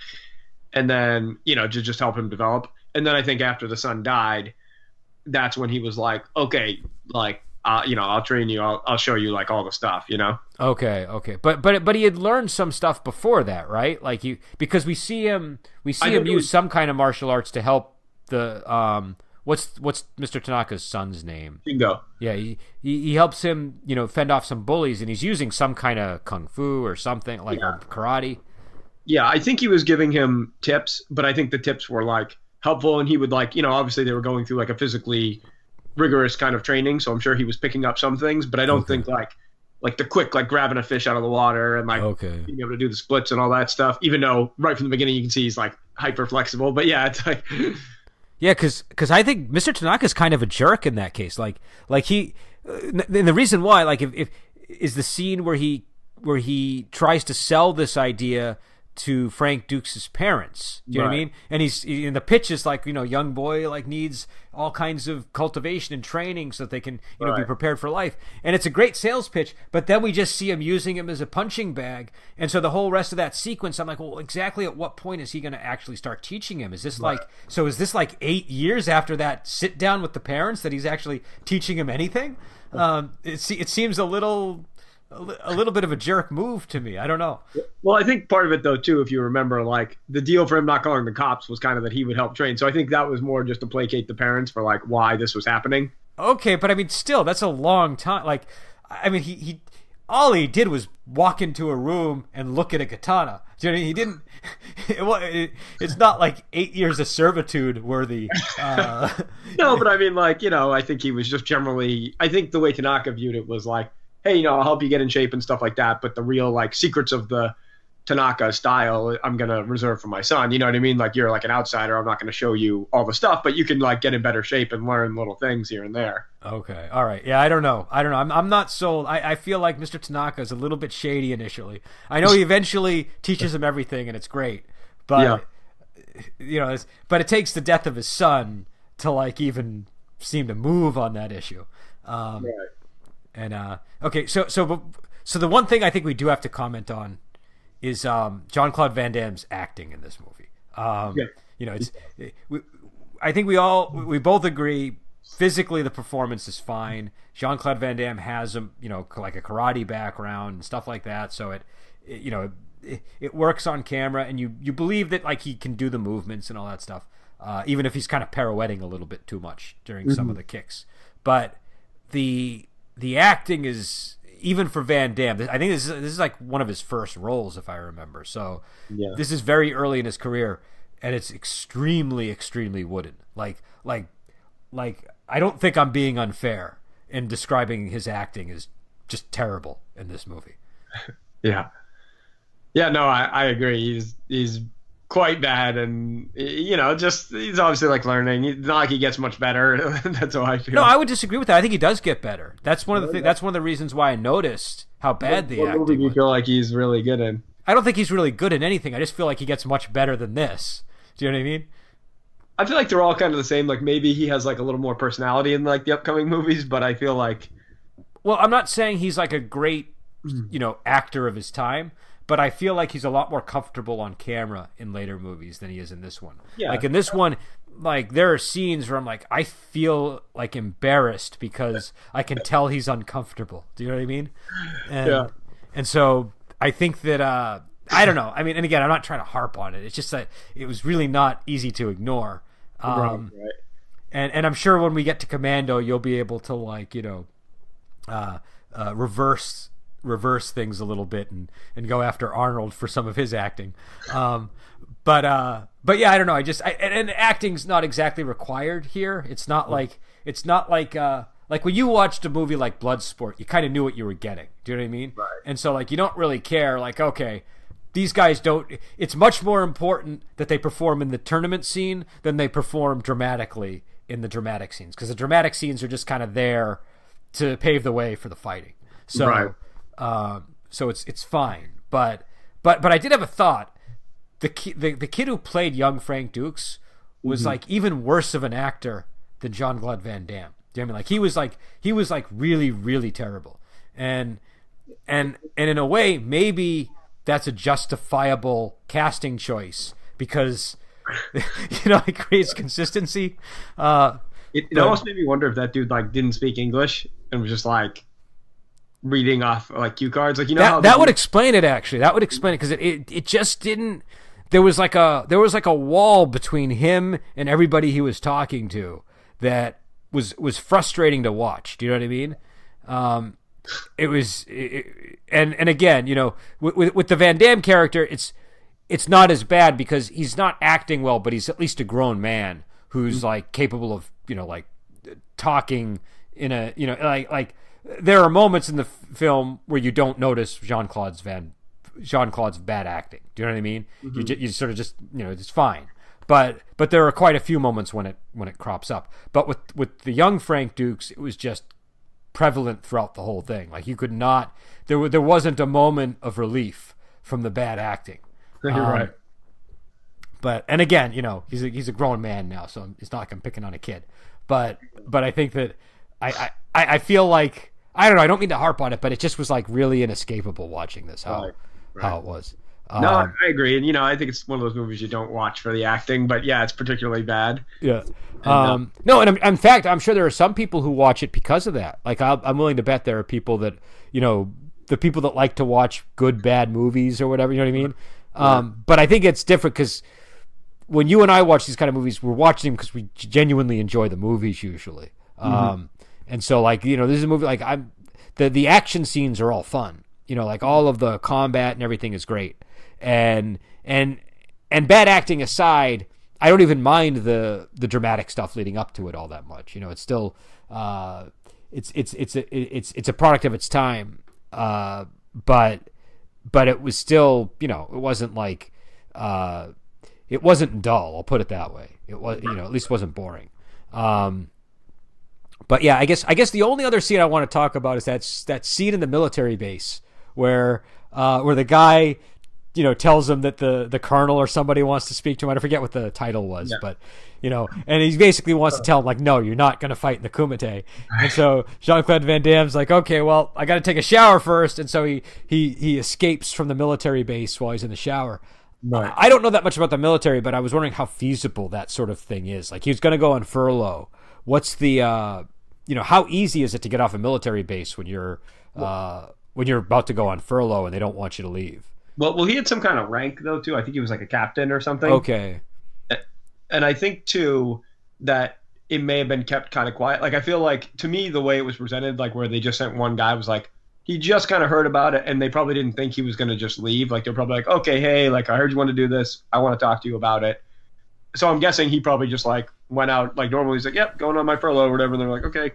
and then to just help him develop. And then I think after the son died, that's when he was like, okay, like, I'll train you. I'll show you like all the stuff, Okay. But he had learned some stuff before that, right? Like because we see him use some kind of martial arts to help the what's Mr. Tanaka's son's name? Shingo. Yeah, he helps him, fend off some bullies, and he's using some kind of kung fu or something like or karate. Yeah, I think he was giving him tips, but I think the tips were like helpful, and he would like, obviously they were going through like a physically rigorous kind of training, so I'm sure he was picking up some things, but I don't think like the quick, like grabbing a fish out of the water and like being able to do the splits and all that stuff, even though right from the beginning you can see he's like hyper flexible. But yeah, it's like yeah, because I think Mr. Tanaka's kind of a jerk in that case. Like he, and the reason why, like if is the scene where he tries to sell this idea to Frank Dukes' parents. Do you know what I mean? And he's in the pitch is like, young boy like needs all kinds of cultivation and training so that they can, be prepared for life. And it's a great sales pitch, but then we just see him using him as a punching bag. And so the whole rest of that sequence, I'm like, well, exactly at what point is he going to actually start teaching him? Is this is this like 8 years after that sit down with the parents that he's actually teaching him anything? It seems a little bit of a jerk move to me. I don't know. Well, I think part of it though too, if you remember, like the deal for him not calling the cops was kind of that he would help train. So I think that was more just to placate the parents for like why this was happening. Okay, but I mean, still, that's a long time. Like, I mean, he all he did was walk into a room and look at a katana. Do you know what I mean? He didn't. It's not like 8 years of servitude worthy. No, but I mean, like, I think he was just generally. I think the way Tanaka viewed it was like, hey, I'll help you get in shape and stuff like that, but the real like secrets of the Tanaka style, I'm gonna reserve for my son. You know what I mean? Like, you're like an outsider. I'm not gonna show you all the stuff, but you can like get in better shape and learn little things here and there. Okay, all right. Yeah, I don't know. I'm not sold. I feel like Mr. Tanaka is a little bit shady initially. I know he eventually teaches him everything, and it's great, but but it takes the death of his son to like even seem to move on that issue. Right. And okay, so the one thing I think we do have to comment on is Jean-Claude Van Damme's acting in this movie. I think we both agree physically the performance is fine. Jean-Claude Van Damme has like a karate background and stuff like that, so it works on camera, and you believe that like he can do the movements and all that stuff, even if he's kind of pirouetting a little bit too much during some of the kicks. But the acting is, even for Van Damme, I think this is like one of his first roles, if I remember. So this is very early in his career, and it's extremely, extremely wooden. Like I don't think I'm being unfair in describing his acting as just terrible in this movie. Yeah. No, I agree. He's quite bad, and he's obviously like learning. It's not like he gets much better. That's how I feel. No, I would disagree with that. I think he does get better. That's one of the That's one of the reasons why I noticed how bad the acting was. What movie do you feel like he's really good in? I don't think he's really good in anything. I just feel like he gets much better than this. Do you know what I mean? I feel like they're all kind of the same. Like maybe he has like a little more personality in like the upcoming movies, but I feel like. Well, I'm not saying he's like a great, actor of his time. But I feel like he's a lot more comfortable on camera in later movies than he is in this one. Yeah. Like in this one, like there are scenes where I'm like, I feel like embarrassed because I can tell he's uncomfortable. Do you know what I mean? And so I think that I don't know. I mean, and again, I'm not trying to harp on it. It's just that it was really not easy to ignore. Right. And I'm sure when we get to Commando, you'll be able to like reverse things a little bit and go after Arnold for some of his acting. But yeah, I don't know. And acting's not exactly required here. It's not like when you watched a movie like Bloodsport, you kind of knew what you were getting. Do you know what I mean? Right. And so like you don't really care. Like, okay, these guys don't. It's much more important that they perform in the tournament scene than they perform dramatically in the dramatic scenes, because the dramatic scenes are just kind of there to pave the way for the fighting. So. Right. So it's fine, but I did have a thought. The kid who played young Frank Dukes was like even worse of an actor than Jean-Claude Van Damme. Do you know what I mean? Like he was like really, really terrible, and in a way maybe that's a justifiable casting choice because it creates consistency. It almost made me wonder if that dude like didn't speak English and was just like reading off like cue cards, like that would explain it. Actually, that would explain it, because it just didn't. There was like a wall between him and everybody he was talking to that was frustrating to watch. Do you know what I mean? And again, with the Van Damme character, it's not as bad because he's not acting well, but he's at least a grown man who's like capable of, like talking in a, like there are moments in the film where you don't notice Jean-Claude's bad acting. Do you know what I mean? Mm-hmm. You sort of just, it's fine. But there are quite a few moments when it crops up. But with the young Frank Dukes, it was just prevalent throughout the whole thing. Like you could not, there wasn't a moment of relief from the bad acting. You're right. But and again, he's a grown man now, so it's not like I'm picking on a kid. But I think that I feel like, I don't know, I don't mean to harp on it, but it just was like really inescapable watching this how it was. No, I agree, and I think it's one of those movies you don't watch for the acting, but yeah, it's particularly bad. Yeah. No, and in fact, I'm sure there are some people who watch it because of that. Like I'm willing to bet there are people that the people that like to watch good bad movies or whatever. You know what I mean? But I think it's different because when you and I watch these kind of movies, we're watching them because we genuinely enjoy the movies usually. And so like, this is a movie like the action scenes are all fun. Like all of the combat and everything is great. And bad acting aside, I don't even mind the dramatic stuff leading up to it all that much. It's still it's a product of its time. But it was still, it wasn't like, it wasn't dull. I'll put it that way. It was, at least wasn't boring. But yeah, I guess the only other scene I want to talk about is that scene in the military base where the guy, tells him that the colonel or somebody wants to speak to him. I forget what the title was, but and he basically wants to tell him like, no, you're not going to fight in the Kumite. And so Jean-Claude Van Damme's like, okay, well, I got to take a shower first, and so he escapes from the military base while he's in the shower. Right. I don't know that much about the military, but I was wondering how feasible that sort of thing is. Like he was going to go on furlough. What's the how easy is it to get off a military base when you're about to go on furlough and they don't want you to leave? Well, he had some kind of rank though too. I think he was like a captain or something. Okay. And I think too that it may have been kept kind of quiet. Like I feel like to me the way it was presented, like where they just sent one guy, was like he just kind of heard about it and they probably didn't think he was going to just leave. Like they're probably like, okay, hey, like I heard you want to do this. I want to talk to you about it. So I'm guessing he probably just like went out like normally. He's like, yep, going on my furlough or whatever. And they're like, okay.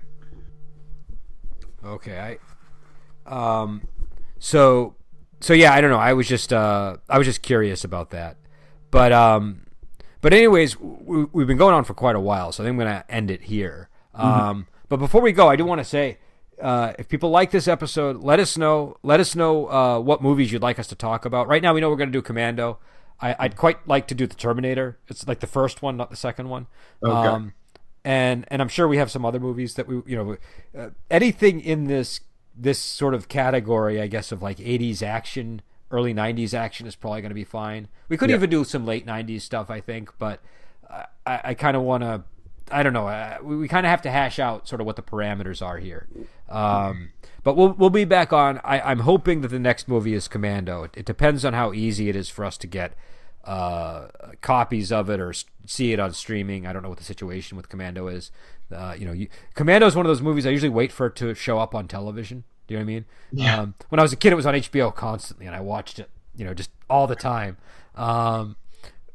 Okay. So yeah, I don't know. I was just curious about that. But anyways, we've been going on for quite a while, so I think I'm going to end it here. But before we go, I do want to say, if people like this episode, let us know. Let us know what movies you'd like us to talk about. Right now, we know we're going to do Commando. I'd quite like to do the Terminator. It's like the first one, not the second one. Okay. And I'm sure we have some other movies that we, anything in this sort of category, I guess, of like 80s action, early 90s action is probably going to be fine. We could even do some late 90s stuff, I think, but I kind of want to, I don't know, we kind of have to hash out sort of what the parameters are here. But we'll be back on. I'm hoping that the next movie is Commando. It depends on how easy it is for us to get copies of it or see it on streaming. I don't know what the situation with Commando is. Commando is one of those movies I usually wait for it to show up on television. Do you know what I mean? Yeah. When I was a kid, it was on HBO constantly, and I watched it, just all the time. And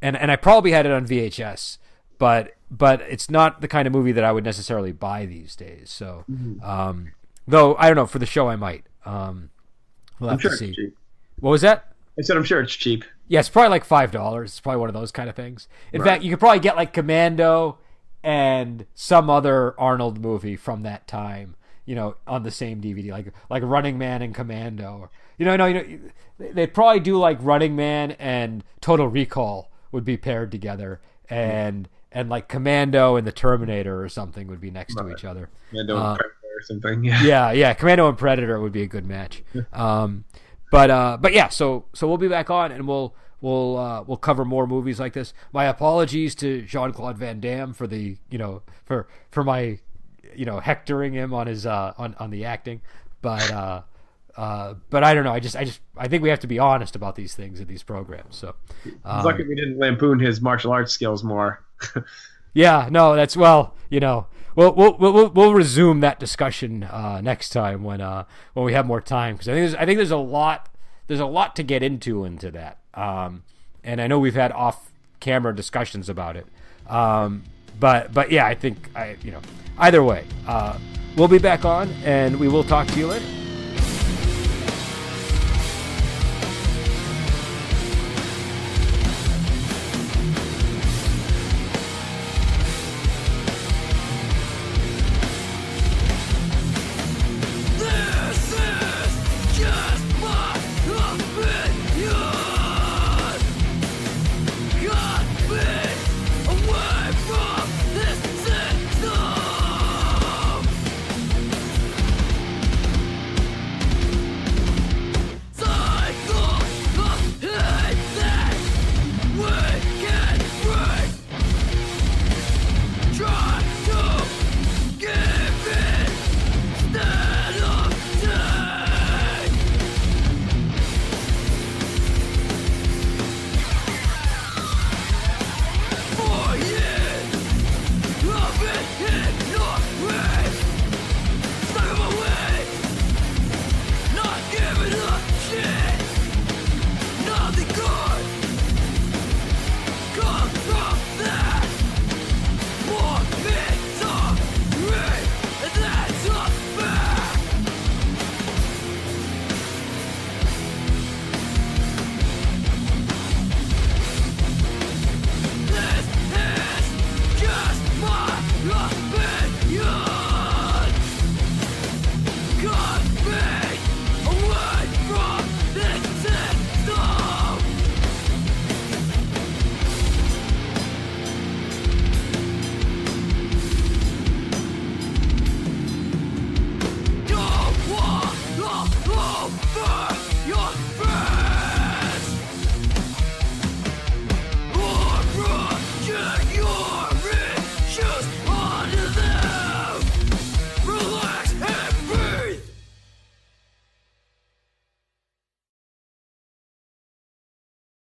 I probably had it on VHS, but it's not the kind of movie that I would necessarily buy these days. So, though I don't know, for the show I might. We'll have to see. It's cheap. What was that? I said I'm sure it's cheap. Yeah, it's probably like $5. It's probably one of those kind of things. In fact, you could probably get like Commando and some other Arnold movie from that time, on the same DVD, like Running Man and Commando. They'd probably do like Running Man and Total Recall would be paired together, and like Commando and the Terminator or something would be next to each other. Commando and Predator or something. Yeah. Commando and Predator would be a good match. But yeah, so we'll be back on and we'll cover more movies like this. My apologies to Jean-Claude Van Damme for the for my hectoring him on his on the acting, but I don't know. I think we have to be honest about these things in these programs. So it's lucky we didn't lampoon his martial arts skills more. Yeah, no, that's we'll resume that discussion next time when we have more time, because I think there's a lot to get into that. and I know we've had off-camera discussions about it. But yeah, I think either way, we'll be back on, and we will talk to you later. Come from there.